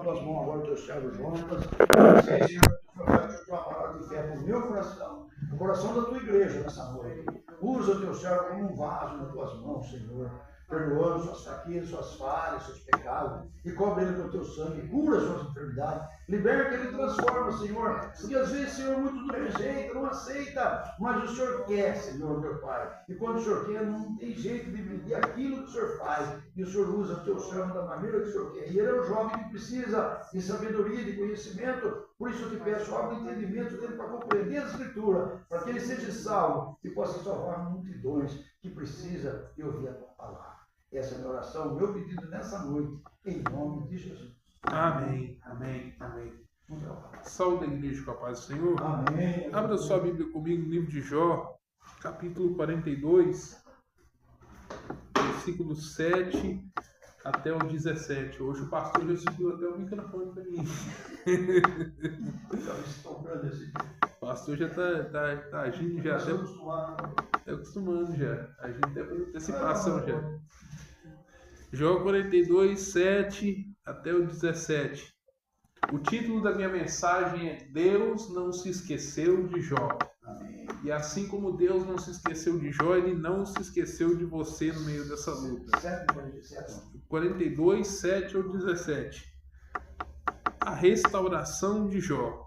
tuas mãos agora, o teu servo Jonas. Sei, Senhor, que vai te tua palavra de fé para o meu coração, o coração da tua igreja nessa noite. Usa o teu servo como um vaso nas tuas mãos, Senhor, perdoando suas fraquezas, suas falhas, seus pecados, e cobre ele com o teu sangue, cura suas enfermidades, liberta ele e transforma, Senhor. Porque às vezes, Senhor, muitos não rejeita, não aceita, mas o Senhor quer, Senhor, meu Pai. E quando o Senhor quer, não tem jeito de medir aquilo que o Senhor faz. E o Senhor usa o teu servo da maneira que o Senhor quer. E ele é um jovem que precisa de sabedoria, de conhecimento. Por isso eu te peço, abre o entendimento dele para compreender a Escritura, para que ele seja salvo e possa salvar multidões que precisam de ouvir a tua palavra. Essa é a minha oração, o meu pedido nessa noite, em nome de Jesus. Amém, amém, amém. Saúde a igreja com a paz do Senhor. Amém. Abra sua Bíblia comigo no livro de Jó, capítulo 42, versículo 7 até o 17. Hoje o pastor já subiu até o microfone para mim. O pastor já está agindo, já até acostumando já, agindo até por antecipação já. Jó 42, 7 até o 17. O título da minha mensagem é Deus não se esqueceu de Jó. Amém. E assim como Deus não se esqueceu de Jó, Ele não se esqueceu de você no meio dessa luta. 42, 7 ao 17. A restauração de Jó.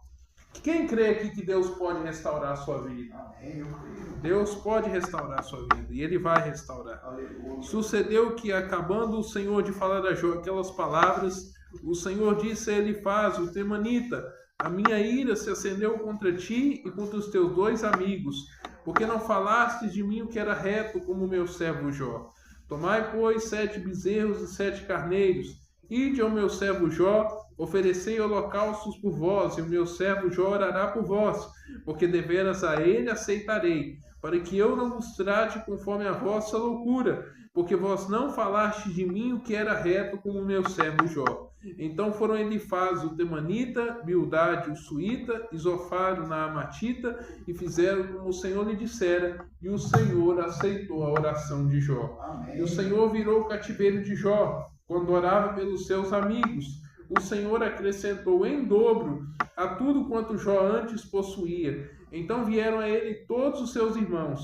Quem crê aqui que Deus pode restaurar a sua vida? Amém, eu creio. Deus pode restaurar a sua vida e Ele vai restaurar. Aleluia. Sucedeu que, acabando o Senhor de falar a Jó aquelas palavras, o Senhor disse a Elifaz, o temanita: a minha ira se acendeu contra ti e contra os teus 2 amigos, porque não falastes de mim o que era reto, como meu servo Jó. Tomai, pois, 7 bezerros e 7 carneiros, ide ao meu servo Jó, oferecei holocaustos por vós, e o meu servo Jó orará por vós, porque deveras a ele aceitarei, para que eu não vos trate conforme a vossa loucura, porque vós não falastes de mim o que era reto, como o meu servo Jó. Então foram Elifaz, o temanita, Bildade, o suíta, e Zofar, o naamatita, e fizeram como o Senhor lhe dissera, e o Senhor aceitou a oração de Jó. Amém. E o Senhor virou o cativeiro de Jó, quando orava pelos seus amigos. O Senhor acrescentou em dobro a tudo quanto Jó antes possuía. Então vieram a ele todos os seus irmãos,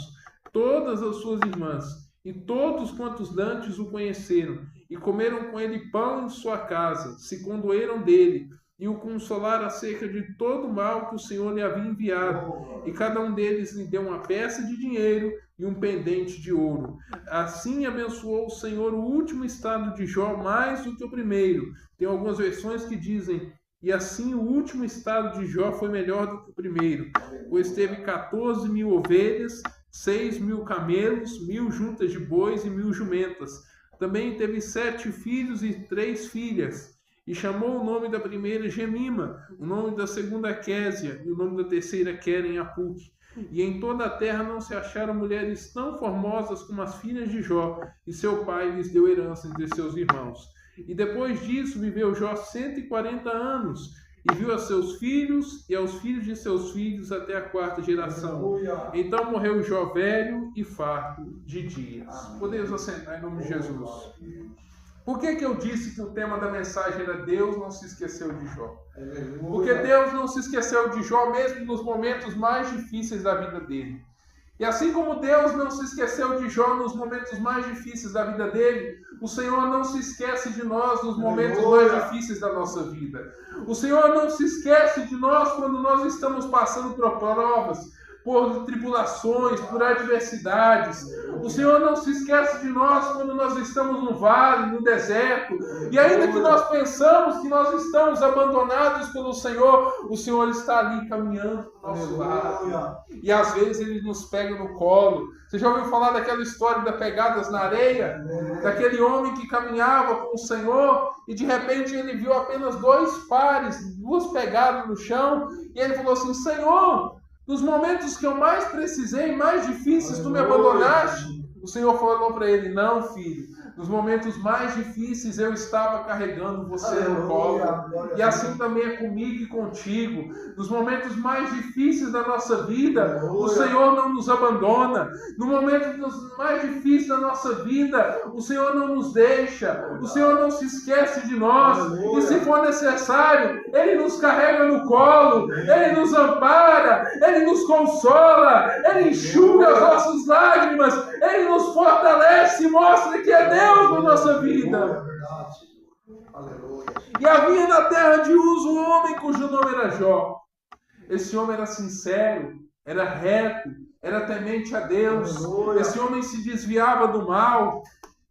todas as suas irmãs, e todos quantos dantes o conheceram, e comeram com ele pão em sua casa, se condoeram dele, e o consolaram acerca de todo o mal que o Senhor lhe havia enviado. E cada um deles lhe deu uma peça de dinheiro e um pendente de ouro. Assim abençoou o Senhor o último estado de Jó mais do que o primeiro. Tem algumas versões que dizem: e assim o último estado de Jó foi melhor do que o primeiro, pois teve 14.000 ovelhas, 6.000 camelos, 1.000 juntas de bois e 1.000 jumentas. Também teve 7 filhos e 3 filhas. E chamou o nome da primeira Gemima, o nome da segunda Késia, e o nome da terceira Queren Apuque. E em toda a terra não se acharam mulheres tão formosas como as filhas de Jó, e seu pai lhes deu herança entre seus irmãos. E depois disso viveu Jó 140 anos, e viu a seus filhos e aos filhos de seus filhos até a 4ª geração. Aleluia. Então morreu Jó velho e farto de dias. Podemos assentar em nome de Jesus. Por que eu disse que o tema da mensagem era Deus não se esqueceu de Jó? Porque Deus não se esqueceu de Jó mesmo nos momentos mais difíceis da vida dele. E assim como Deus não se esqueceu de Jó nos momentos mais difíceis da vida dele, o Senhor não se esquece de nós nos momentos mais difíceis da nossa vida. O Senhor não se esquece de nós quando nós estamos passando por provas, por tribulações, por adversidades. O Senhor não se esquece de nós quando nós estamos no vale, no deserto. E ainda que nós pensamos que nós estamos abandonados pelo Senhor, o Senhor está ali caminhando do nosso lado. E às vezes Ele nos pega no colo. Você já ouviu falar daquela história das pegadas na areia? Daquele homem que caminhava com o Senhor e de repente ele viu apenas 2 pares, 2 pegadas no chão. E ele falou assim: Senhor, nos momentos que eu mais precisei, mais difíceis, tu me abandonaste. O Senhor falou para ele: não, filho, Nos momentos mais difíceis eu estava carregando você no colo. Aleluia. E assim também é comigo e contigo. Nos momentos mais difíceis da nossa vida, o Senhor não nos abandona. No momento mais difícil da nossa vida, o Senhor não nos deixa. O Senhor não se esquece de nós. Aleluia. E se for necessário, Ele nos carrega no colo. Ele nos ampara. Ele nos consola. Ele enxuga as nossas lágrimas. Ele nos fortalece e mostra que é Deus na nossa vida. Aleluia. E havia na terra de Uz um homem cujo nome era Jó. Esse homem era sincero, era reto, era temente a Deus. Aleluia. Esse homem se desviava do mal.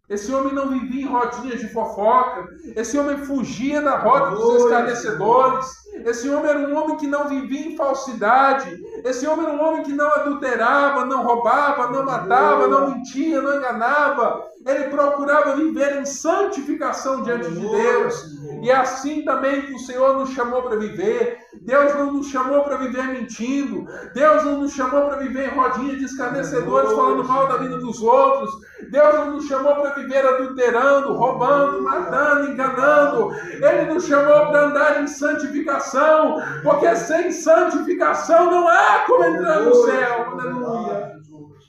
Esse homem não vivia em rodinhas de fofoca. Esse homem fugia da roda dos escarnecedores. Esse homem era um homem que não vivia em falsidade. Esse homem era um homem que não adulterava, não roubava, não matava, não mentia, não enganava. Ele procurava viver em santificação diante de Deus. E é assim também que o Senhor nos chamou para viver. Deus não nos chamou para viver mentindo. Deus não nos chamou para viver em rodinha de escarnecedores falando mal da vida dos outros. Deus não nos chamou para viver adulterando, roubando, matando, enganando. Ele nos chamou para andar em santificação, porque sem santificação não há como entrar no céu. Aleluia.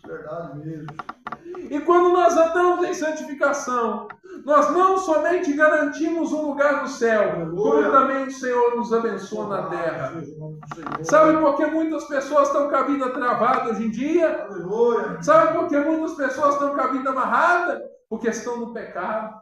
Verdade mesmo. E quando nós andamos em santificação, nós não somente garantimos um lugar no céu, como também o Senhor nos abençoa na terra. Sabe por que muitas pessoas estão com a vida travada hoje em dia? Sabe por que muitas pessoas estão com a vida amarrada? Porque estão no pecado.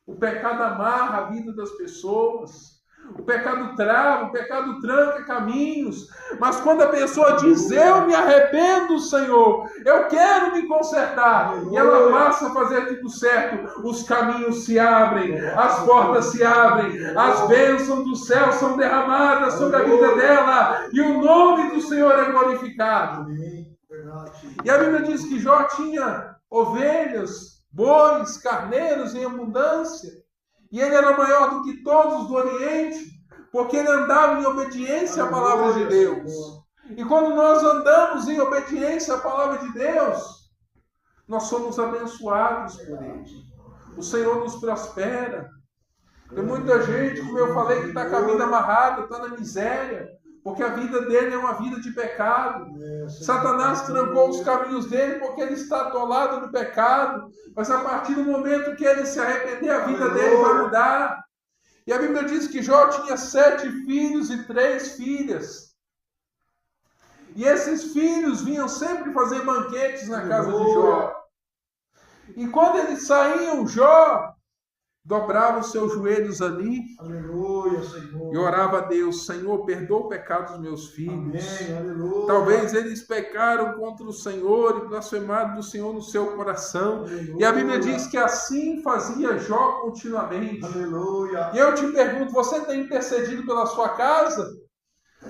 O pecado amarra a vida das pessoas. O pecado trava, o pecado tranca caminhos. Mas quando a pessoa diz, eu me arrependo, Senhor, eu quero me consertar, e ela passa a fazer tudo certo, os caminhos se abrem, as portas se abrem, as bênçãos do céu são derramadas sobre a vida dela, e o nome do Senhor é glorificado. E a Bíblia diz que Jó tinha ovelhas, bois, carneiros em abundância. E ele era maior do que todos do Oriente, porque ele andava em obediência à palavra de Deus. E quando nós andamos em obediência à palavra de Deus, nós somos abençoados por Ele. O Senhor nos prospera. Tem muita gente, como eu falei, que está com a vida amarrada, está na miséria, porque a vida dele é uma vida de pecado. Satanás trancou os caminhos dele porque ele está atolado no pecado. Mas a partir do momento que ele se arrepender, a vida dele vai mudar. E a Bíblia diz que Jó tinha 7 filhos e 3 filhas. E esses filhos vinham sempre fazer banquetes na casa de Jó. E quando eles saíam, Jó dobrava os seus joelhos ali. Aleluia, Senhor. E orava a Deus, Senhor, perdoa o pecado dos meus filhos. Amém, aleluia. Talvez eles pecaram contra o Senhor e blasfemaram do Senhor no seu coração. Aleluia. E a Bíblia diz que assim fazia Jó continuamente. Aleluia. E eu te pergunto, você tem intercedido pela sua casa?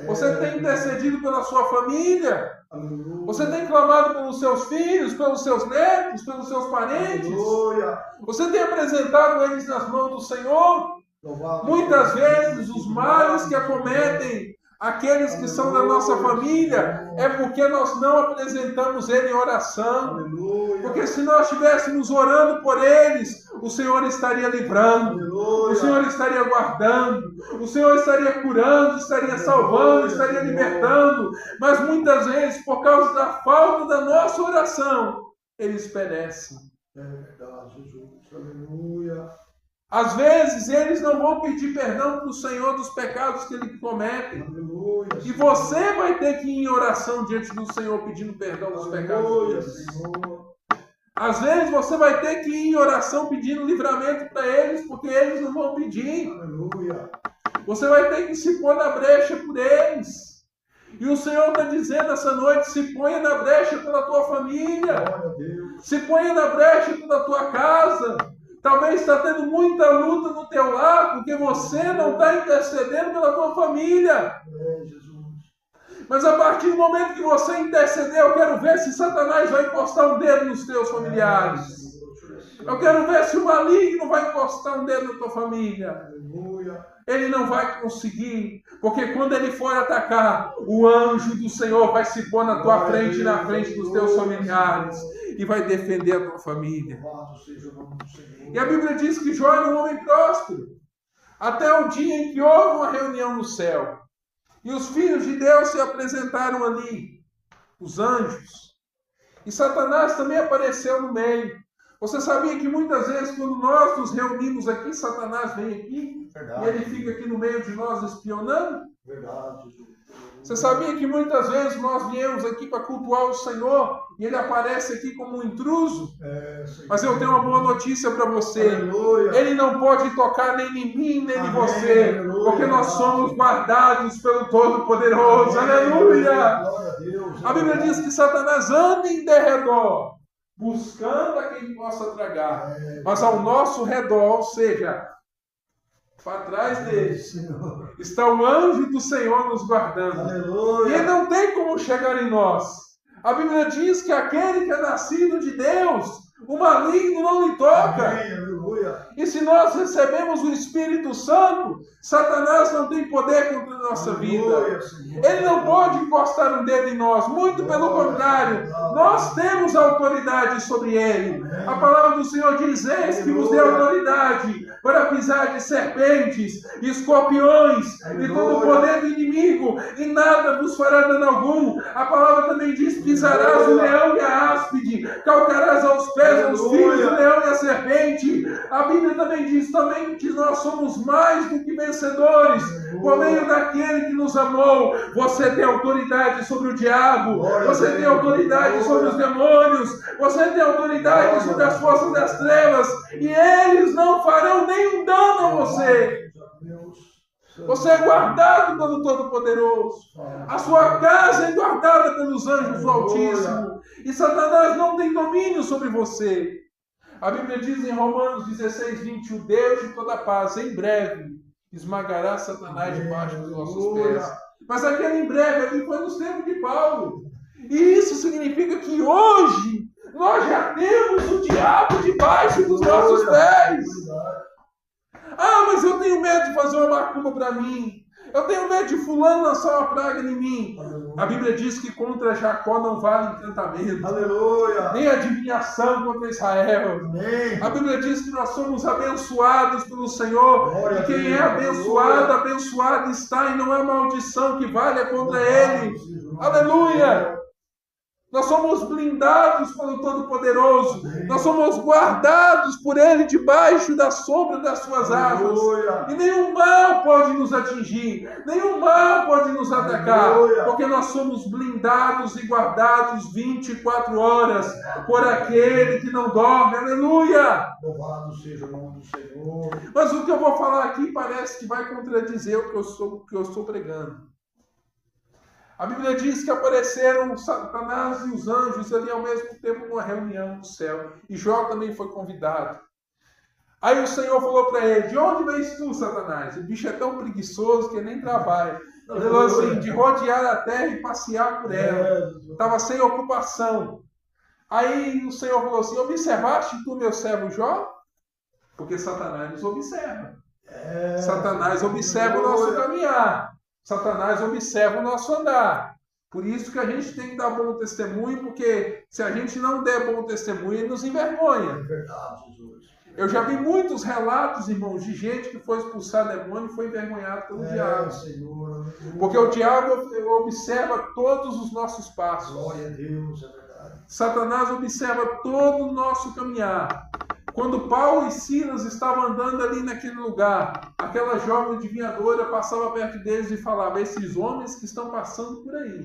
Você tem intercedido pela sua família? Aleluia. Você tem clamado pelos seus filhos, pelos seus netos, pelos seus parentes? Aleluia. Você tem apresentado eles nas mãos do Senhor? Louvado Muitas seja vezes os males que acometem aqueles que são da nossa família é porque nós não apresentamos ele em oração. Aleluia. Porque se nós estivéssemos orando por eles, o Senhor estaria livrando, Aleluia. o Senhor estaria guardando, o Senhor estaria curando, estaria salvando, estaria libertando. Mas muitas vezes, por causa da falta da nossa oração, eles perecem. É verdade, Jesus. Aleluia. Às vezes eles não vão pedir perdão para o Senhor dos pecados que eles cometem. Aleluia. E você vai ter que ir em oração diante do Senhor pedindo perdão dos pecados Aleluia, deles. Senhor. Às vezes você vai ter que ir em oração pedindo livramento para eles, porque eles não vão pedir. Aleluia. Você vai ter que se pôr na brecha por eles. E o Senhor está dizendo essa noite, se ponha na brecha pela tua família. Glória a Deus. Se ponha na brecha pela tua casa. Talvez está tendo muita luta no teu lar, porque você não está intercedendo pela tua família. É, Jesus. Mas a partir do momento que você interceder, eu quero ver se Satanás vai encostar um dedo nos teus familiares. Eu quero ver se o maligno vai encostar um dedo na tua família. Aleluia. Ele não vai conseguir, porque quando ele for atacar, o anjo do Senhor vai se pôr na tua frente e na frente dos teus familiares e vai defender a tua família. Louvado seja o nome do Senhor. E a Bíblia diz que Jó era um homem próspero, até o dia em que houve uma reunião no céu. E os filhos de Deus se apresentaram ali, os anjos. E Satanás também apareceu no meio. Você sabia que muitas vezes, quando nós nos reunimos aqui, Satanás vem aqui Verdade. e ele fica aqui no meio de nós espionando? Verdade, Jesus. Você sabia que muitas vezes nós viemos aqui para cultuar o Senhor e ele aparece aqui como um intruso? Senhor. Mas eu tenho uma boa notícia para você. Aleluia. Ele não pode tocar nem em mim, nem em Amém, você, aleluia. porque nós somos guardados pelo Todo-Poderoso. Aleluia! Glória a Deus. A Bíblia diz que Satanás anda em derredor, buscando a quem possa tragar. Mas ao nosso redor, ou seja, para trás dele, Senhor. está o anjo do Senhor nos guardando. E Aleluia. ele não tem como chegar em nós. A Bíblia diz que aquele que é nascido de Deus, o maligno não lhe toca. Amém, aleluia. E se nós recebemos o Espírito Santo, Satanás não tem poder contra a nossa vida. Aleluia, Senhor. Ele não pode encostar um dedo em nós, muito pelo contrário, nós temos autoridade sobre ele. A palavra do Senhor diz: eis que vos dê autoridade para pisar de serpentes, escorpiões e todo o poder do inimigo, e nada vos fará dano algum. A palavra também diz: pisarás o leão e a áspide, calcarás aos pés os filhos do leão e a serpente. A Bíblia também diz que nós somos mais do que vencedores por meio daquele que nos amou. Você tem autoridade sobre o diabo, você tem autoridade sobre os demônios, você tem autoridade sobre as forças das trevas, e eles não farão nenhum dano a você. Você é guardado pelo Todo-Poderoso. A sua casa é guardada pelos anjos do Altíssimo. E Satanás não tem domínio sobre você. A Bíblia diz em Romanos 16:20, o Deus de toda paz, em breve, esmagará Satanás debaixo dos nossos pés. Mas aquele em breve ali foi nos tempos de Paulo. E isso significa que hoje nós já temos o diabo debaixo dos nossos pés. Ah, mas eu tenho medo de fazer uma macumba para mim. Eu tenho medo de fulano lançar uma praga em mim. A Bíblia diz que contra Jacó não vale encantamento. Aleluia. Nem adivinhação contra Israel. Amém. A Bíblia diz que nós somos abençoados pelo Senhor. Glória E quem a Deus. é abençoado, abençoado está, e não há maldição que valha contra ele. Aleluia. Nós somos blindados pelo Todo-Poderoso. Nós somos guardados por Ele debaixo da sombra das suas asas. E nenhum mal pode nos atingir. Nenhum mal pode nos atacar. Aleluia. Porque nós somos blindados e guardados 24 horas por aquele que não dorme. Aleluia! Louvado seja o nome do Senhor. Mas o que eu vou falar aqui parece que vai contradizer o que eu estou pregando. A Bíblia diz que apareceram Satanás e os anjos ali ao mesmo tempo numa reunião no céu. E Jó também foi convidado. Aí o Senhor falou para ele: de onde vens tu, Satanás? O bicho é tão preguiçoso que nem trabalha. Ele falou assim: de rodear a terra e passear por ela. Estava sem ocupação. Aí o Senhor falou assim: observaste tu meu servo Jó? Porque Satanás nos observa. Satanás observa o nosso caminhar. Satanás observa o nosso andar. Por isso que a gente tem que dar bom testemunho, porque se a gente não der bom testemunho, ele nos envergonha. É verdade, Jesus. Eu já vi muitos relatos, irmãos, de gente que foi expulsar demônio e foi envergonhado pelo diabo. Senhor. Porque o diabo observa todos os nossos passos. Glória a Deus, é verdade. Satanás observa todo o nosso caminhar. Quando Paulo e Silas estavam andando ali naquele lugar, aquela jovem adivinhadora passava perto deles e falava: esses homens que estão passando por aí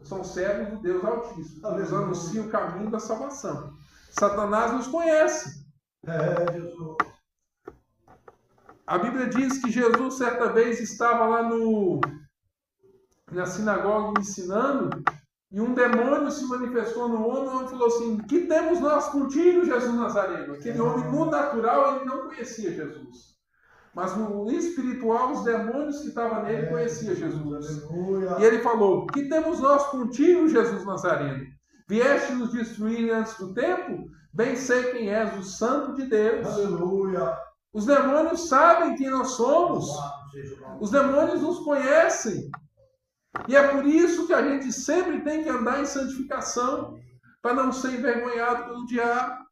são servos do Deus Altíssimo. Eles anunciam o caminho da salvação. Satanás nos conhece. Jesus. A Bíblia diz que Jesus certa vez estava lá na sinagoga ensinando, e um demônio se manifestou no homem e falou assim: que temos nós contigo, Jesus Nazareno? Aquele homem no natural ele não conhecia Jesus, mas no espiritual os demônios que estavam nele conheciam Jesus. Aleluia. E ele falou: que temos nós contigo, Jesus Nazareno? Vieste nos destruir antes do tempo? Bem sei quem és, o Santo de Deus. Aleluia. Os demônios sabem quem nós somos. Os demônios nos conhecem. E é por isso que a gente sempre tem que andar em santificação, para não ser envergonhado pelo diabo.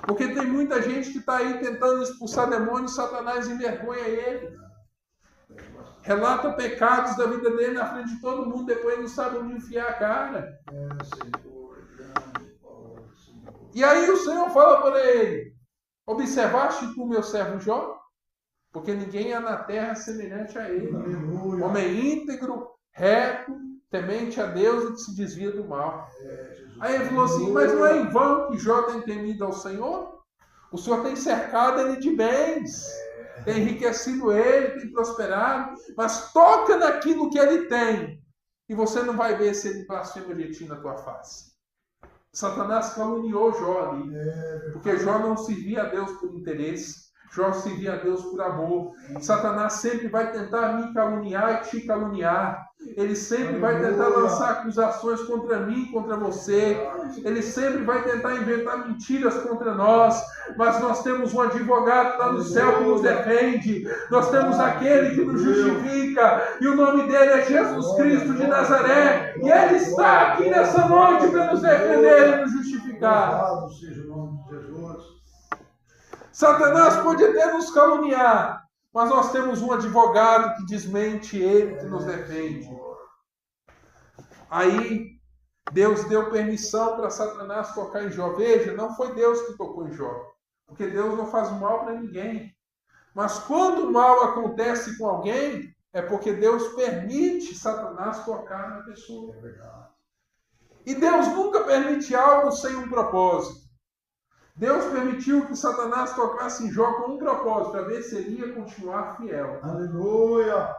Porque tem muita gente que está aí tentando expulsar demônios, Satanás envergonha ele. Relata pecados da vida dele na frente de todo mundo, depois não sabe onde enfiar a cara. E aí o Senhor fala para ele: observaste tu meu servo Jó? Porque ninguém há na terra semelhante a ele. Aleluia. Homem íntegro, reto, temente a Deus e que se desvia do mal. Aí ele falou assim: mas não é em vão que Jó tem temido ao Senhor? O Senhor tem cercado ele de bens, tem enriquecido ele, tem prosperado, mas toca naquilo que ele tem e você não vai ver se ele blasfema de ti na tua face. Satanás caluniou Jó ali, porque Jó não servia a Deus por interesse, Jó servia a Deus por amor. Satanás sempre vai tentar me caluniar e te caluniar. Ele sempre vai tentar lançar acusações contra mim, contra você. Ele sempre vai tentar inventar mentiras contra nós. Mas nós temos um advogado lá no céu que nos defende. Nós temos aquele que nos justifica. E o nome dele é Jesus Cristo de Nazaré. E ele está aqui nessa noite para nos defender e nos justificar. Louvado seja o nome de Jesus. Satanás pode até nos caluniar, mas nós temos um advogado que desmente ele, que nos defende. Aí, Deus deu permissão para Satanás tocar em Jó. Veja, não foi Deus que tocou em Jó, porque Deus não faz mal para ninguém. Mas quando o mal acontece com alguém, é porque Deus permite Satanás tocar na pessoa. É verdade. E Deus nunca permite algo sem um propósito. Deus permitiu que Satanás tocasse em Jó com um propósito, para ver se ele ia continuar fiel. Aleluia.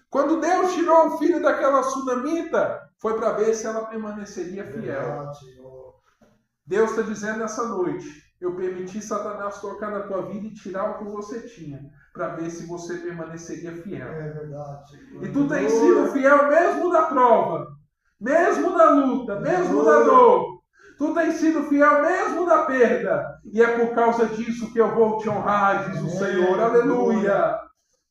Quando Deus tirou o filho daquela sunamita, foi para ver se ela permaneceria fiel. Verdade, Senhor. Deus está dizendo nessa noite: eu permiti Satanás tocar na tua vida e tirar o que você tinha, para ver se você permaneceria fiel. É verdade, Senhor. E tu tens sido fiel mesmo na prova, mesmo na luta, mesmo na dor. Tu tens sido fiel mesmo na perda. E é por causa disso que eu vou te honrar, diz o Senhor. Aleluia.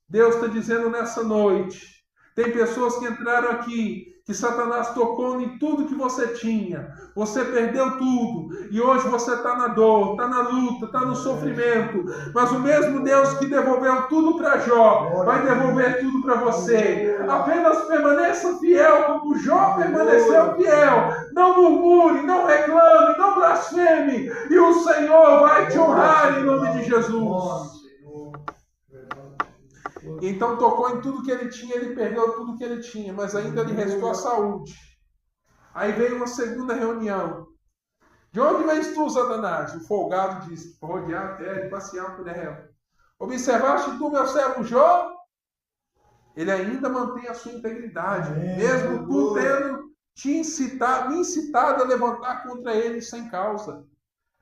Deus está dizendo nessa noite. Tem pessoas que entraram aqui, que Satanás tocou em tudo que você tinha. Você perdeu tudo. E hoje você está na dor, está na luta, está no sofrimento. Mas o mesmo Deus que devolveu tudo para Jó, vai devolver tudo para você. Apenas permaneça fiel como Jó permaneceu fiel. Não murmure, não reclame, não blasfeme. E o Senhor vai te honrar em nome de Jesus. Então tocou em tudo que ele tinha, ele perdeu tudo que ele tinha, mas ainda lhe restou a saúde. Aí veio uma segunda reunião. De onde vens tu, Satanás? O folgado disse: para rodear a terra e passear por ela. Observaste tu, meu servo Jó? Ele ainda mantém a sua integridade, mesmo tu tendo me incitado a levantar contra ele sem causa.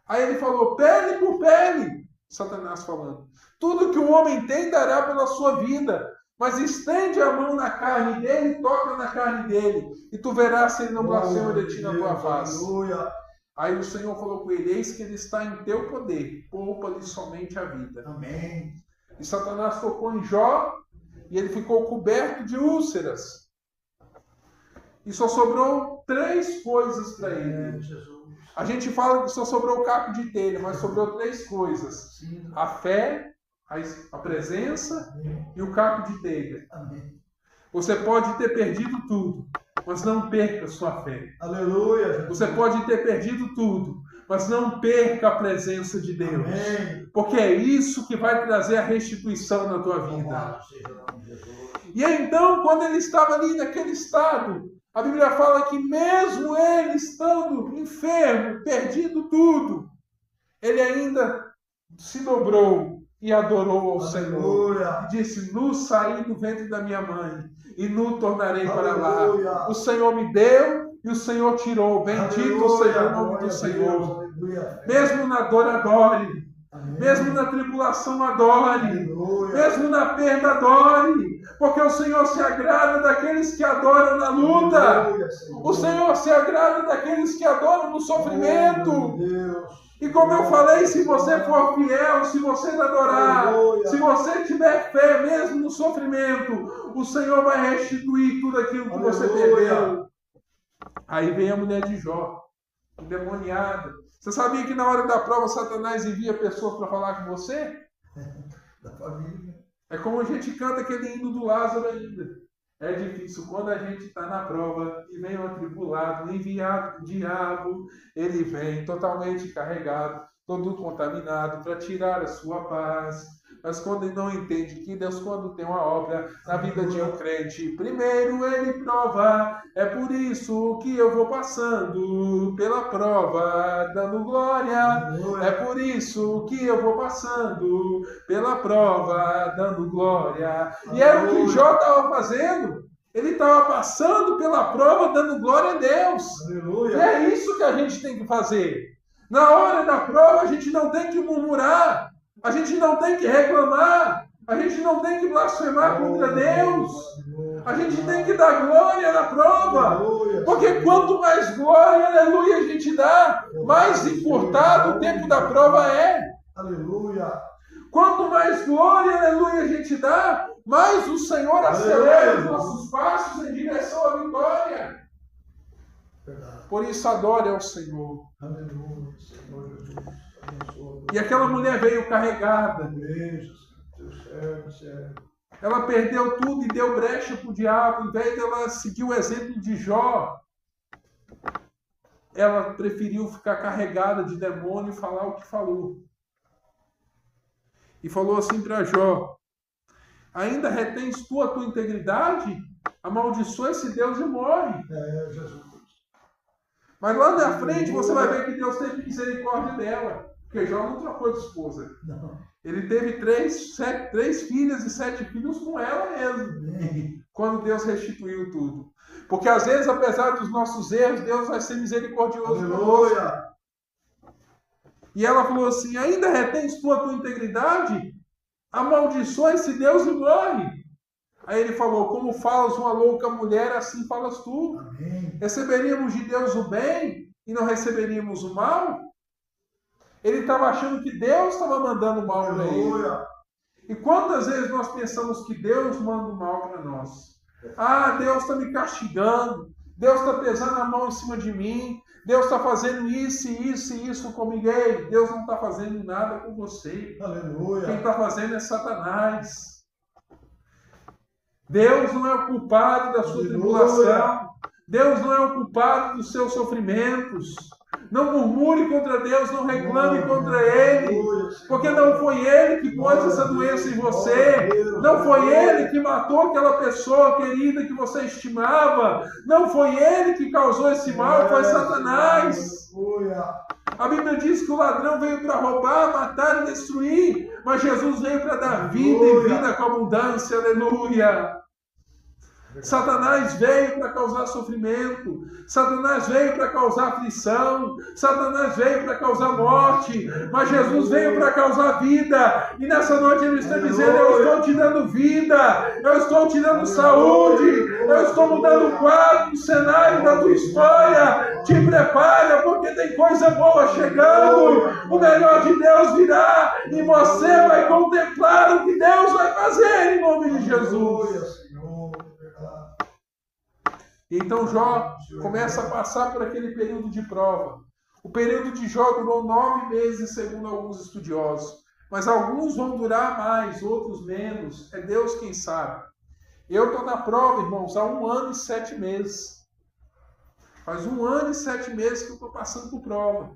Aí ele falou: pele por pele. Satanás falando: tudo que o homem tem dará pela sua vida, mas estende a mão na carne dele e toca na carne dele, e tu verás se ele não blasfema de ti na tua face. Aleluia. Aí o Senhor falou com ele: eis que ele está em teu poder, poupa-lhe somente a vida. Amém. E Satanás tocou em Jó, e ele ficou coberto de úlceras. E só sobrou 3 coisas para ele. Jesus. A gente fala que só sobrou o caco de telha, mas sobrou 3 coisas: a fé, a presença e o caco de telha. Amém. Você pode ter perdido tudo, mas não perca sua fé. Aleluia. Jesus. Você pode ter perdido tudo, mas não perca a presença de Deus. Amém. Porque é isso que vai trazer a restituição na tua vida. Louvado seja o nome de Jesus. E então, quando ele estava ali naquele estado, a Bíblia fala que mesmo ele estando enfermo, perdido tudo, ele ainda se dobrou e adorou ao Senhor. Aleluia. E disse: nu saí do ventre da minha mãe e nu tornarei para Aleluia. lá. O Senhor me deu e o Senhor tirou. Bendito seja o nome Glória do a Senhor. Deus. Aleluia. Mesmo na dor, adore. Amém. Mesmo na tribulação, adore. Aleluia. Mesmo na perda, adore. Porque o Senhor se agrada daqueles que adoram na luta. Aleluia, Senhor. O Senhor se agrada daqueles que adoram no sofrimento. Oh, meu Deus. E como eu falei, se você for fiel, se você adorar, Aleluia. se você tiver fé mesmo no sofrimento, o Senhor vai restituir tudo aquilo que você Aleluia. perdeu. Aí vem a mulher de Jó, endemoniada. Você sabia que na hora da prova Satanás envia pessoas para falar com você? Da família. É como a gente canta aquele hino do Lázaro ainda. É difícil quando a gente está na prova e vem o atribulado, enviado diabo, ele vem totalmente carregado, todo contaminado para tirar a sua paz. Mas quando ele não entende que Deus, quando tem uma obra na vida de um crente, primeiro ele prova. É por isso que eu vou passando pela prova, dando glória. É por isso que eu vou passando pela prova, dando glória. E era o que Jó estava fazendo. Ele estava passando pela prova, dando glória a Deus. Aleluia. E é isso que a gente tem que fazer. Na hora da prova, a gente não tem que murmurar. A gente não tem que reclamar. A gente não tem que blasfemar contra Deus. A gente tem que dar glória na prova. Porque quanto mais glória, aleluia, a gente dá, mais encurtado o tempo da prova é. Aleluia. Quanto mais glória, aleluia, a gente dá, mais o Senhor acelera os nossos passos em direção à vitória. Verdade. Por isso, adore ao Senhor. Aleluia, Senhor Jesus. Abençoa. E aquela mulher veio carregada. Beijo, teu servo. Ela perdeu tudo e deu brecha para o diabo. Em vez dela seguir o exemplo de Jó, ela preferiu ficar carregada de demônio e falar o que falou. E falou assim para Jó: ainda retens tu a tua integridade? Amaldiçoa esse Deus e morre. É, Jesus. Mas lá na frente você vai ver que Deus teve misericórdia dela. Porque Jó não trocou de esposa. Não. Ele teve três filhas e 7 filhos com ela mesmo. Amém. Quando Deus restituiu tudo. Porque às vezes, apesar dos nossos erros, Deus vai ser misericordioso conosco. Aleluia. E ela falou assim: ainda retens tu a tua integridade? Amaldiçoa esse Deus e morre. Aí ele falou: como falas uma louca mulher, assim falas tu. Amém. Receberíamos de Deus o bem e não receberíamos o mal? Ele estava achando que Deus estava mandando o mal para ele. Aleluia. E quantas vezes nós pensamos que Deus manda o mal para nós? Ah, Deus está me castigando. Deus está pesando a mão em cima de mim. Deus está fazendo isso e isso e isso comigo. Ei, Deus não está fazendo nada com você. Aleluia. Quem está fazendo é Satanás. Deus não é o culpado da sua tribulação. Deus não é o culpado dos seus sofrimentos. Não murmure contra Deus, não reclame contra Ele, porque não foi Ele que pôs essa doença em você, não foi Ele que matou aquela pessoa querida que você estimava, não foi Ele que causou esse mal, foi Satanás. A Bíblia diz que o ladrão veio para roubar, matar e destruir, mas Jesus veio para dar vida e vida com abundância, aleluia. Satanás veio para causar sofrimento, Satanás veio para causar aflição, Satanás veio para causar morte, mas Jesus veio para causar vida, e nessa noite Ele está dizendo: eu estou te dando vida, eu estou te dando saúde, eu estou mudando o quadro, o cenário da tua história. Te prepara, porque tem coisa boa chegando, o melhor de Deus virá, e você vai contemplar o que Deus vai fazer em nome de Jesus. Então Jó começa a passar por aquele período de prova. O período de Jó durou 9 meses, segundo alguns estudiosos. Mas alguns vão durar mais, outros menos. É Deus quem sabe. Eu estou na prova, irmãos, há 1 ano e 7 meses. Faz 1 ano e 7 meses que eu estou passando por prova.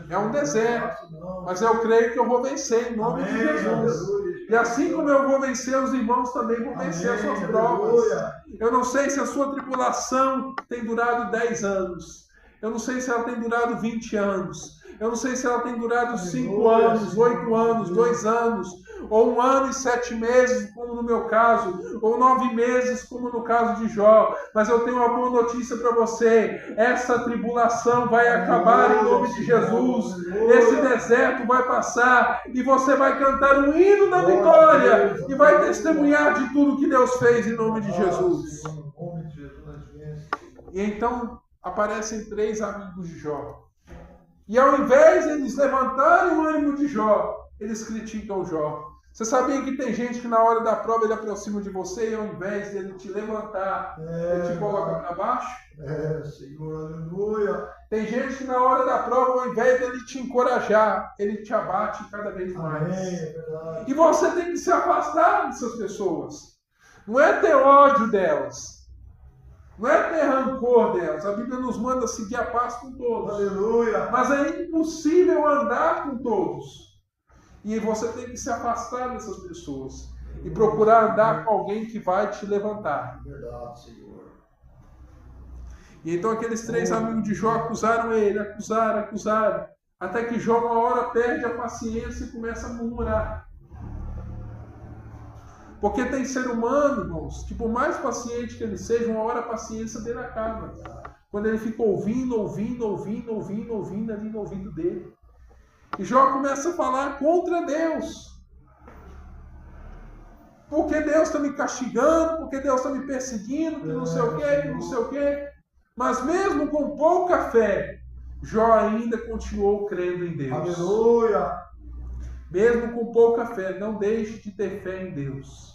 É um deserto. Mas eu creio que eu vou vencer em nome de Jesus. E assim como eu vou vencer, os irmãos também vão vencer as suas provas. Eu não sei se a sua tribulação tem durado 10 anos. Eu não sei se ela tem durado 20 anos. Eu não sei se ela tem durado 5 anos, 8 anos, 2 anos, ou 1 ano e 7 meses, como no meu caso, ou 9 meses, como no caso de Jó. Mas eu tenho uma boa notícia para você: essa tribulação vai acabar em nome de Jesus. Esse deserto vai passar e você vai cantar um hino da vitória e vai testemunhar de tudo que Deus fez em nome de Jesus. E então aparecem 3 amigos de Jó. E ao invés de eles levantarem o ânimo de Jó, eles criticam Jó. Você sabia que tem gente que na hora da prova ele aproxima de você e ao invés de ele te levantar, ele te coloca para baixo? Senhor, aleluia. Tem gente que na hora da prova, ao invés de ele te encorajar, ele te abate cada vez mais. Verdade. E você tem que se afastar dessas pessoas. Não é ter ódio delas. Não é ter rancor delas. A Bíblia nos manda seguir a paz com todos. Aleluia. Mas é impossível andar com todos. E você tem que se afastar dessas pessoas. E procurar andar com alguém que vai te levantar. Verdade, Senhor. E então aqueles 3 amigos de Jó acusaram ele. Acusaram. Até que Jó uma hora perde a paciência e começa a murmurar. Porque tem ser humano, irmãos, que por mais paciente que ele seja, uma hora a paciência dele acaba. Quando ele fica ouvindo ali no ouvido dele. E Jó começa a falar contra Deus. Porque Deus está me castigando, porque Deus está me perseguindo, que não sei o quê. Mas mesmo com pouca fé, Jó ainda continuou crendo em Deus. Aleluia. Mesmo com pouca fé, não deixe de ter fé em Deus.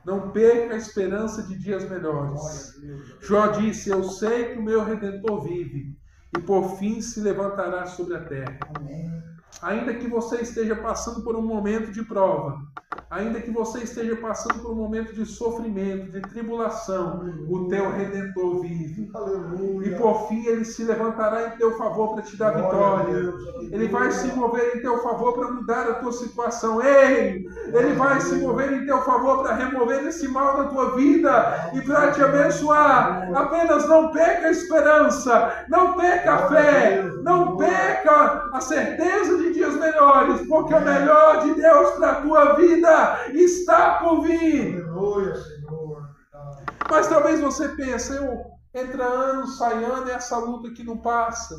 Não perca a esperança de dias melhores. Jó disse, eu sei que o meu Redentor vive e por fim se levantará sobre a terra. Amém. Ainda que você esteja passando por um momento de prova, ainda que você esteja passando por um momento de sofrimento, de tribulação, o teu Redentor vive. Aleluia. E por fim ele se levantará em teu favor para te dar vitória. Ele vai se mover em teu favor para mudar a tua situação. Ei! Ele vai se mover em teu favor para remover esse mal da tua vida e para te abençoar. Apenas não perca a esperança, não perca a fé, não perca a certeza de dias melhores, porque o melhor de Deus para a tua vida está por vir. Aleluia, Senhor. Mas talvez você pense, entra ano, sai ano, é essa luta que não passa.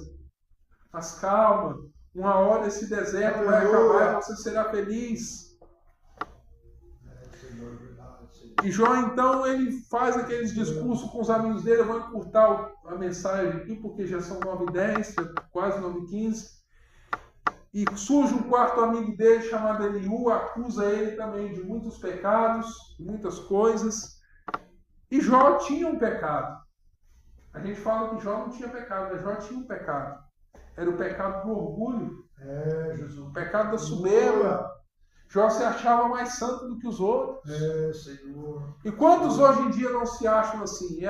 Mas calma, uma hora esse deserto vai acabar e você será feliz. E Jó, então, ele faz aqueles discursos com os amigos dele. Eu vou encurtar a mensagem aqui, porque já são 9h10, quase 9h15. E surge um quarto amigo dele, chamado Eliú, acusa ele também de muitos pecados, de muitas coisas. E Jó tinha um pecado. A gente fala que Jó não tinha pecado, mas Jó tinha um pecado. Era o pecado do orgulho. Jesus. O pecado da soberba. Jó se achava mais santo do que os outros. Senhor. E quantos hoje em dia não se acham assim?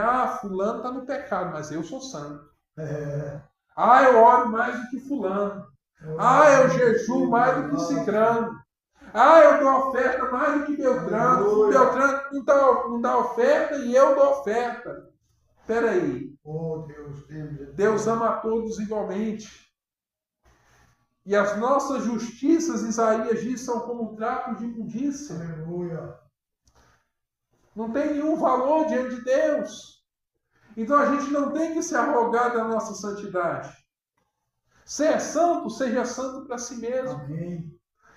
Fulano está no pecado, mas eu sou santo. Eu oro mais do que fulano. Eu jejuo mais do que cicrano. Eu dou oferta mais do que Beltrano. Beltrano não dá oferta e eu dou oferta. Espera aí. Deus ama a todos igualmente. E as nossas justiças, Isaías diz, são como trapos de imundícia. Aleluia. Não tem nenhum valor diante de Deus. Então a gente não tem que se arrogar da nossa santidade. Se é santo, seja santo para si mesmo. Amém.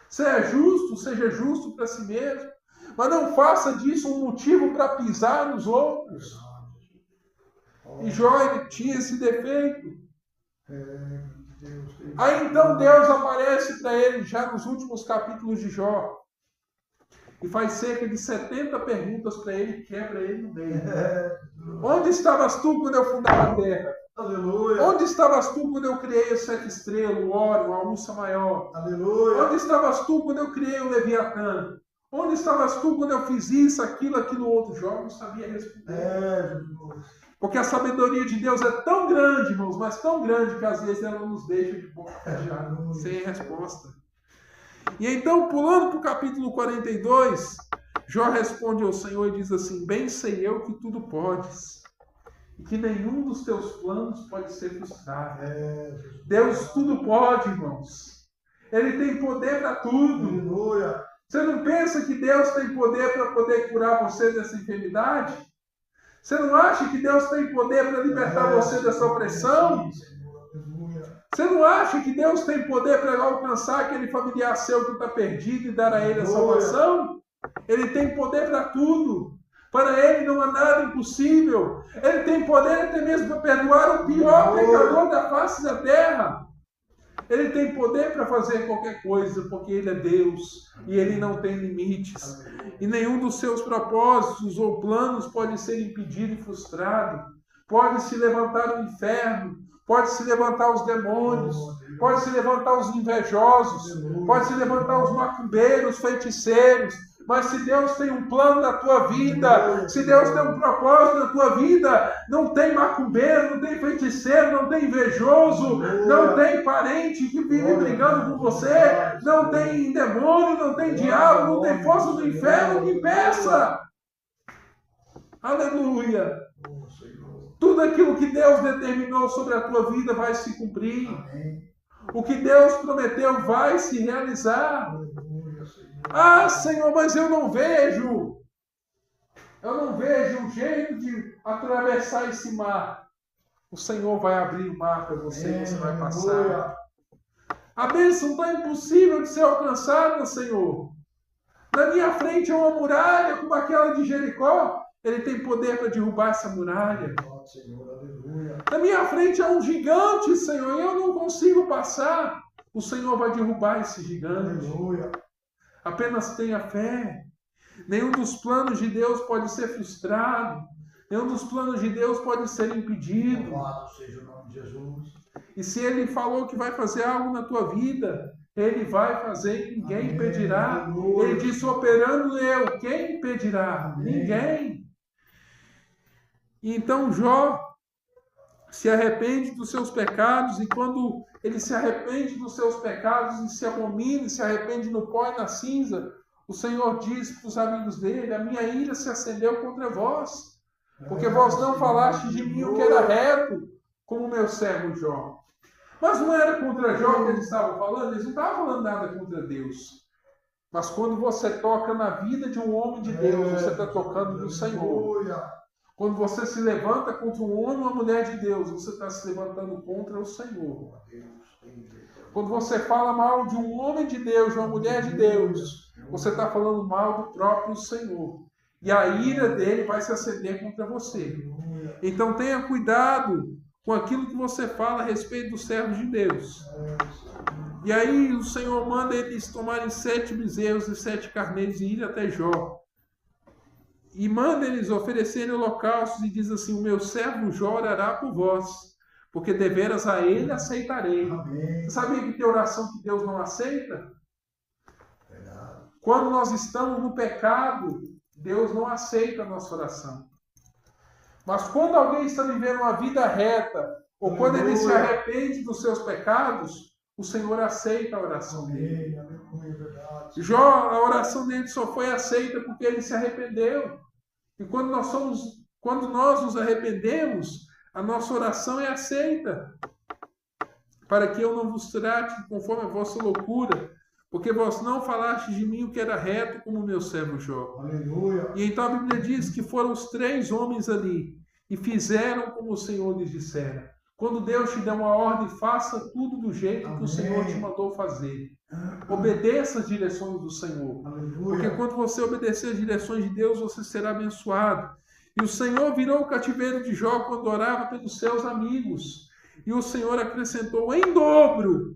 Se é justo, seja justo para si mesmo. Mas não faça disso um motivo para pisar nos outros. E Jó, ele tinha esse defeito. Aí então Deus aparece para ele já nos últimos capítulos de Jó. E faz cerca de 70 perguntas para ele e quebra ele no meio. Onde estavas tu quando eu fundava a terra? Aleluia. Onde estavas tu quando eu criei as 7 estrelas, o Órion, a Ursa Maior? Aleluia. Onde estavas tu quando eu criei o Leviatã? Onde estavas tu quando eu fiz isso, aquilo outro? Jó não sabia responder. Jesus. Porque a sabedoria de Deus é tão grande, irmãos, mas tão grande que às vezes ela nos deixa de boca fechada, sem resposta. E então, pulando para o capítulo 42, Jó responde ao Senhor e diz assim: bem sei eu que tudo podes, e que nenhum dos teus planos pode ser frustrado. Deus tudo pode, irmãos. Ele tem poder para tudo. Aleluia. Você não pensa que Deus tem poder para poder curar você dessa enfermidade? Você não acha que Deus tem poder para libertar você dessa opressão? Você não acha que Deus tem poder para alcançar aquele familiar seu que está perdido e dar a ele a salvação? Ele tem poder para tudo. Para ele não há nada impossível. Ele tem poder até mesmo para perdoar o pior pecador da face da terra. Ele tem poder para fazer qualquer coisa, porque Ele é Deus e Ele não tem limites. E nenhum dos seus propósitos ou planos pode ser impedido e frustrado. Pode se levantar o inferno, pode se levantar os demônios, pode se levantar os invejosos, pode se levantar os macumbeiros, feiticeiros. Mas se Deus tem um plano na tua vida, se Deus tem um propósito na tua vida, não tem macumbeiro, não tem feiticeiro, não tem invejoso, não tem parente que vive brigando com você, não tem demônio, não tem diabo, não tem força do inferno que impeça. Aleluia! Tudo aquilo que Deus determinou sobre a tua vida vai se cumprir. O que Deus prometeu vai se realizar. Ah, Senhor, mas eu não vejo um jeito de atravessar esse mar. O Senhor vai abrir o mar para você, você vai passar. A bênção está impossível de ser alcançada, Senhor. Na minha frente é uma muralha como aquela de Jericó. Ele tem poder para derrubar essa muralha. Na minha frente é um gigante, Senhor, e eu não consigo passar. O Senhor vai derrubar esse gigante. Apenas tenha fé. Nenhum dos planos de Deus pode ser frustrado. Nenhum dos planos de Deus pode ser impedido. Louvado seja o nome de Jesus. E se Ele falou que vai fazer algo na tua vida, Ele vai fazer e ninguém impedirá. Ele disse, operando eu, quem impedirá? Ninguém. E então Jó se arrepende dos seus pecados, e quando ele se arrepende dos seus pecados e se abomina, e se arrepende no pó e na cinza, o Senhor diz para os amigos dele, a minha ira se acendeu contra vós, porque vós não falaste de mim o que era reto, como o meu servo Jó. Mas não era contra Jó que eles estavam falando, eles não estavam falando nada contra Deus. Mas quando você toca na vida de um homem de Deus, você está tocando no Senhor. Quando você se levanta contra um homem ou uma mulher de Deus, você está se levantando contra o Senhor. Quando você fala mal de um homem de Deus, de uma mulher de Deus, você está falando mal do próprio Senhor. E a ira dele vai se acender contra você. Então tenha cuidado com aquilo que você fala a respeito dos servos de Deus. E aí o Senhor manda eles tomarem 7 bezerros e 7 carneiros e ir até Jó. E manda eles oferecerem holocaustos e diz assim, o meu servo Jó orará por vós, porque deveras a ele aceitarei. Amém. Você sabia que tem oração que Deus não aceita? Verdade. Quando nós estamos no pecado, Deus não aceita a nossa oração. Mas quando alguém está vivendo uma vida reta, ou quando ele se arrepende dos seus pecados, o Senhor aceita a oração dele. Jó, a oração dele só foi aceita porque ele se arrependeu. E quando nós nos arrependemos, a nossa oração é aceita. Para que eu não vos trate conforme a vossa loucura, porque vós não falastes de mim o que era reto, como o meu servo Jó. Aleluia. E então a Bíblia diz que foram os 3 homens ali e fizeram como o Senhor lhes dissera. Quando Deus te der uma ordem, faça tudo do jeito que o Senhor te mandou fazer. Obedeça as direções do Senhor. Aleluia. Porque quando você obedecer as direções de Deus, você será abençoado. E o Senhor virou o cativeiro de Jó quando orava pelos seus amigos. E o Senhor acrescentou em dobro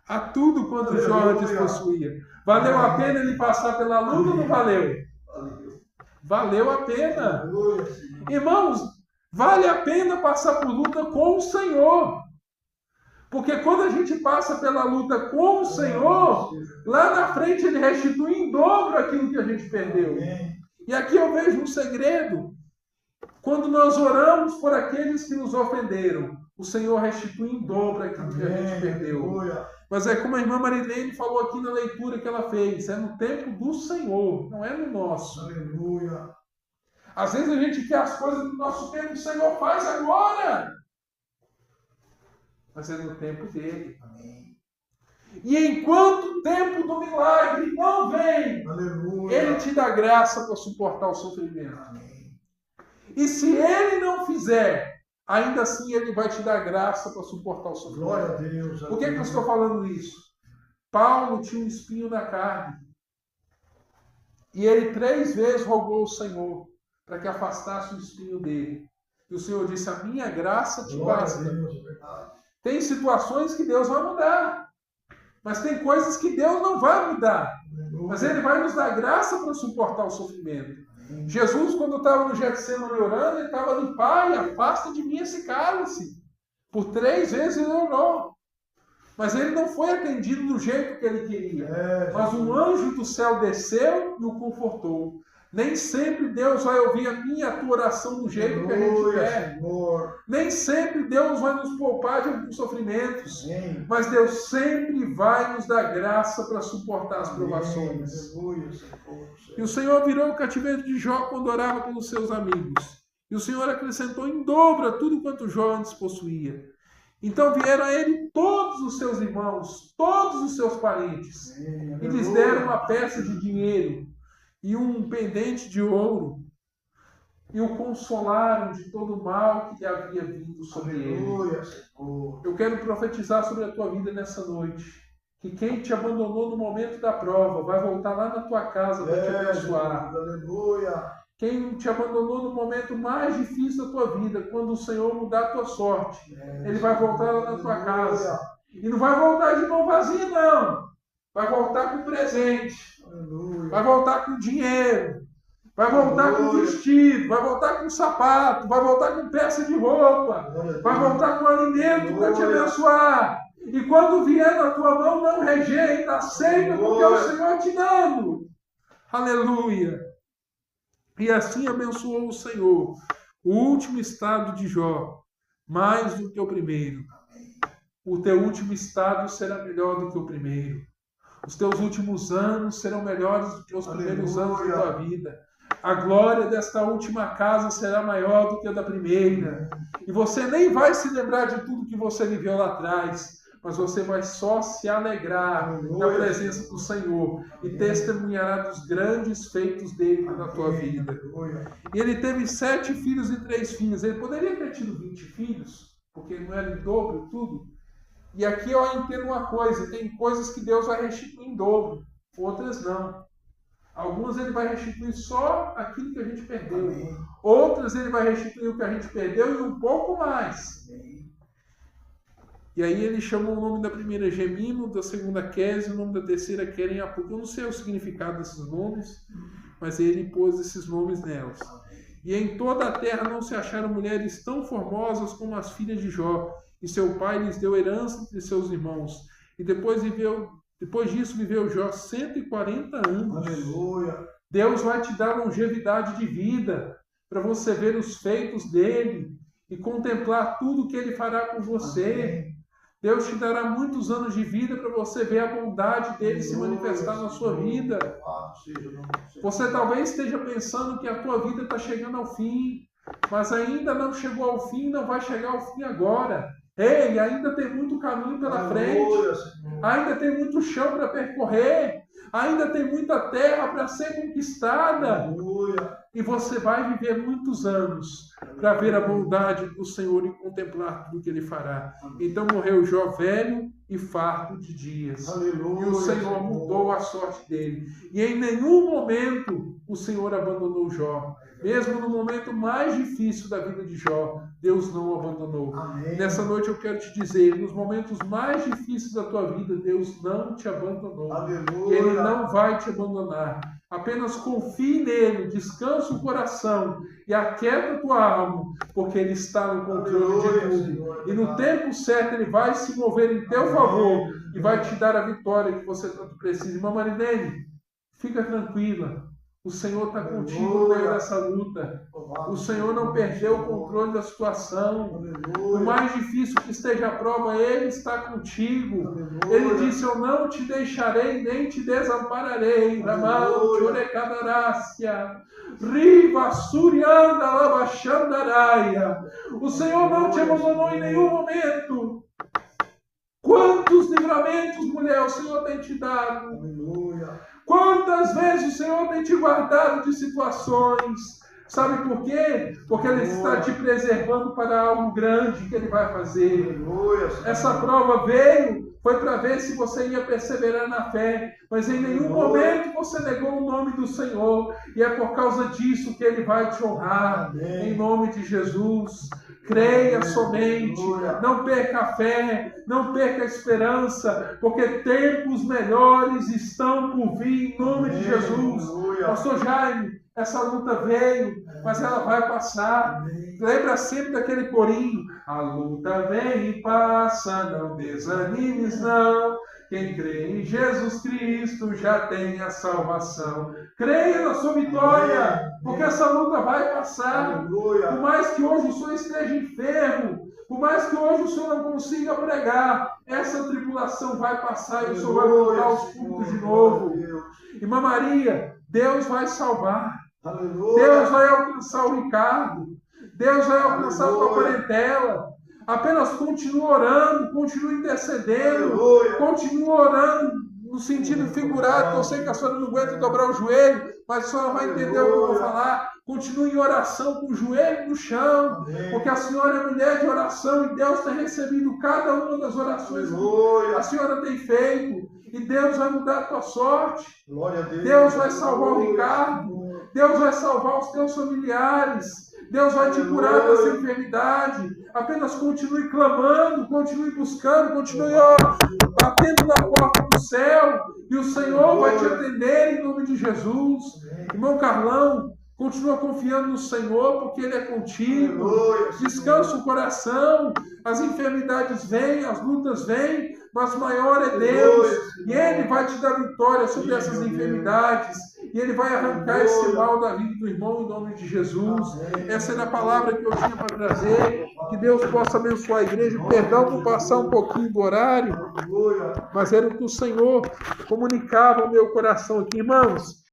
a tudo quanto Jó antes possuía. Valeu a pena ele passar pela luta ou não valeu? Valeu a pena. Irmãos, vale a pena passar por luta com o Senhor. Porque quando a gente passa pela luta com o Senhor, lá na frente Ele restitui em dobro aquilo que a gente perdeu. E aqui eu vejo um segredo. Quando nós oramos por aqueles que nos ofenderam, o Senhor restitui em dobro aquilo que a gente perdeu. Mas é como a irmã Marilene falou aqui na leitura que ela fez, é no tempo do Senhor, não é no nosso. Aleluia. Às vezes a gente quer as coisas do nosso tempo, o Senhor faz agora. Mas é no tempo dele. Amém. E enquanto o tempo do milagre não vem, Aleluia. Ele te dá graça para suportar o sofrimento. Amém. E se Ele não fizer, ainda assim Ele vai te dar graça para suportar o sofrimento. Glória a Deus. Por que eu estou falando isso? Paulo tinha um espinho na carne. E ele 3 vezes rogou ao Senhor para que afastasse o espinho dele. E o Senhor disse, a minha graça te Glória basta. a Deus, é verdade. Tem situações que Deus vai mudar. Mas tem coisas que Deus não vai mudar. Mas Ele vai nos dar graça para suportar o sofrimento. Jesus, quando estava no Getsemane orando, ele estava ali: Pai, afasta de mim esse cálice. Por 3 vezes ele orou. Mas ele não foi atendido do jeito que ele queria. Mas um anjo do céu desceu e o confortou. Nem sempre Deus vai ouvir a minha e a tua oração do jeito que a gente quer. Senhor. Nem sempre Deus vai nos poupar de alguns sofrimentos. Amém. Mas Deus sempre vai nos dar graça para suportar as provações. Aleluia, Senhor. E o Senhor virou o cativeiro de Jó quando orava pelos seus amigos. E o Senhor acrescentou em dobro a tudo quanto Jó antes possuía. Então vieram a ele todos os seus irmãos, todos os seus parentes, Amém. e lhes deram uma peça de dinheiro e um pendente de ouro, e o consolaram de todo o mal que lhe havia vindo sobre ele. Aleluia, Senhor. Eu quero profetizar sobre a tua vida nessa noite, que quem te abandonou no momento da prova vai voltar lá na tua casa para te abençoar. Aleluia. Quem te abandonou no momento mais difícil da tua vida, quando o Senhor mudar a tua sorte, Ele vai voltar lá na tua casa. E não vai voltar de mão vazia, não. Vai voltar com presente. Aleluia. Vai voltar com dinheiro. Vai voltar com vestido. Vai voltar com sapato. Vai voltar com peça de roupa. Vai voltar com alimento para te abençoar. E quando vier na tua mão, não rejeita, aceita, porque é o Senhor te dando. Aleluia. E assim abençoou o Senhor o último estado de Jó, mais do que o primeiro. O teu último estado será melhor do que o primeiro. Os teus últimos anos serão melhores do que os primeiros anos da tua vida. A glória desta última casa será maior do que a da primeira. E você nem vai se lembrar de tudo que você viveu lá atrás, mas você vai só se alegrar na presença do Senhor e testemunhará dos grandes feitos dele na tua vida. E ele teve 7 filhos e 3 filhas. Ele poderia ter tido 20 filhos, porque não era em dobro tudo. E aqui eu entendo uma coisa: tem coisas que Deus vai restituir em dobro, outras não. Algumas ele vai restituir só aquilo que a gente perdeu. Outras ele vai restituir o que a gente perdeu e um pouco mais. E aí ele chamou o nome da primeira Gemimo, da segunda Quésia, o nome da terceira Queren-Apuc. Eu não sei o significado desses nomes, mas ele pôs esses nomes nelas. E em toda a terra não se acharam mulheres tão formosas como as filhas de Jó, e seu pai lhes deu herança entre seus irmãos. E depois disso viveu Jó 140 anos. Aleluia. Deus vai te dar longevidade de vida, para você ver os feitos dele e contemplar tudo que ele fará com você. Amém. Deus te dará muitos anos de vida para você ver a bondade dele se manifestar na sua vida. Você talvez esteja pensando que a tua vida está chegando ao fim, mas ainda não chegou ao fim, não vai chegar ao fim agora. Ei, ainda tem muito caminho pela frente, ainda tem muito chão para percorrer, ainda tem muita terra para ser conquistada. Aleluia. E você vai viver muitos anos para ver a bondade do Senhor e contemplar tudo que Ele fará. Então morreu Jó velho e farto de dias. Aleluia. E o Senhor mudou a sorte dele. E em nenhum momento o Senhor abandonou Jó. Mesmo no momento mais difícil da vida de Jó, Deus não o abandonou. Amém. Nessa noite eu quero te dizer, nos momentos mais difíceis da tua vida, Deus não te abandonou. Aleluia. Ele não vai te abandonar. Apenas confie nele, descansa o coração e aquieta a tua alma, porque ele está no controle de tudo. E no tempo certo ele vai se mover em teu favor e vai te dar a vitória que você tanto precisa. Irmã Marilene, fica tranquila. O Senhor está contigo no meio dessa luta. O Senhor não perdeu o controle da situação. Por mais difícil que esteja a prova, Ele está contigo. Ele disse: eu não te deixarei nem te desampararei. Ramal chorecadarácia. Riva surianda lavachandaraia. O Senhor não te abandonou em nenhum momento. Quantos livramentos, mulher, o Senhor tem te dado? Aleluia. Quantas vezes o Senhor tem te guardado de situações? Sabe por quê? Porque Ele está te preservando para algo grande que Ele vai fazer. Aleluia. Essa prova veio foi para ver se você ia perseverar na fé, mas em nenhum momento você negou o nome do Senhor, e é por causa disso que Ele vai te honrar, em nome de Jesus. Creia somente, não perca a fé, não perca a esperança, porque tempos melhores estão por vir, em nome de Jesus. Pastor Jaime, essa luta veio, mas ela vai passar. Lembra sempre daquele corinho: a luta vem e passa, não desanimes não. Quem crê em Jesus Cristo já tem a salvação. Creia na sua vitória, porque essa luta vai passar. Por mais que hoje o senhor esteja enfermo, por mais que hoje o senhor não consiga pregar, essa tribulação vai passar e o senhor vai voltar aos cultos de novo. Irmã Maria, Deus vai salvar. Deus vai alcançar o Ricardo. Deus vai alcançar a tua parentela. Apenas continue orando, continue intercedendo, continue orando no sentido figurado, que eu sei que a senhora não aguenta dobrar o joelho, mas a senhora vai entender o que eu vou falar. Continue em oração com o joelho no chão, porque a senhora é mulher de oração e Deus tem recebido cada uma das orações que a senhora tem feito, e Deus vai mudar a tua sorte. Deus vai salvar o Ricardo, Deus vai salvar os teus familiares. Deus vai te curar dessa enfermidade. Apenas continue clamando, continue buscando, continue batendo na porta do céu, e o Senhor vai te atender em nome de Jesus. Irmão Carlão, continua confiando no Senhor, porque Ele é contigo. Descansa o coração. As enfermidades vêm, as lutas vêm, mas maior é Deus, e Ele vai te dar vitória sobre essas enfermidades, e Ele vai arrancar esse mal da vida do irmão em nome de Jesus. Essa era a palavra que eu tinha para trazer. Que Deus possa abençoar a igreja. Perdão por passar um pouquinho do horário, mas era o que o Senhor comunicava ao meu coração aqui. Irmãos,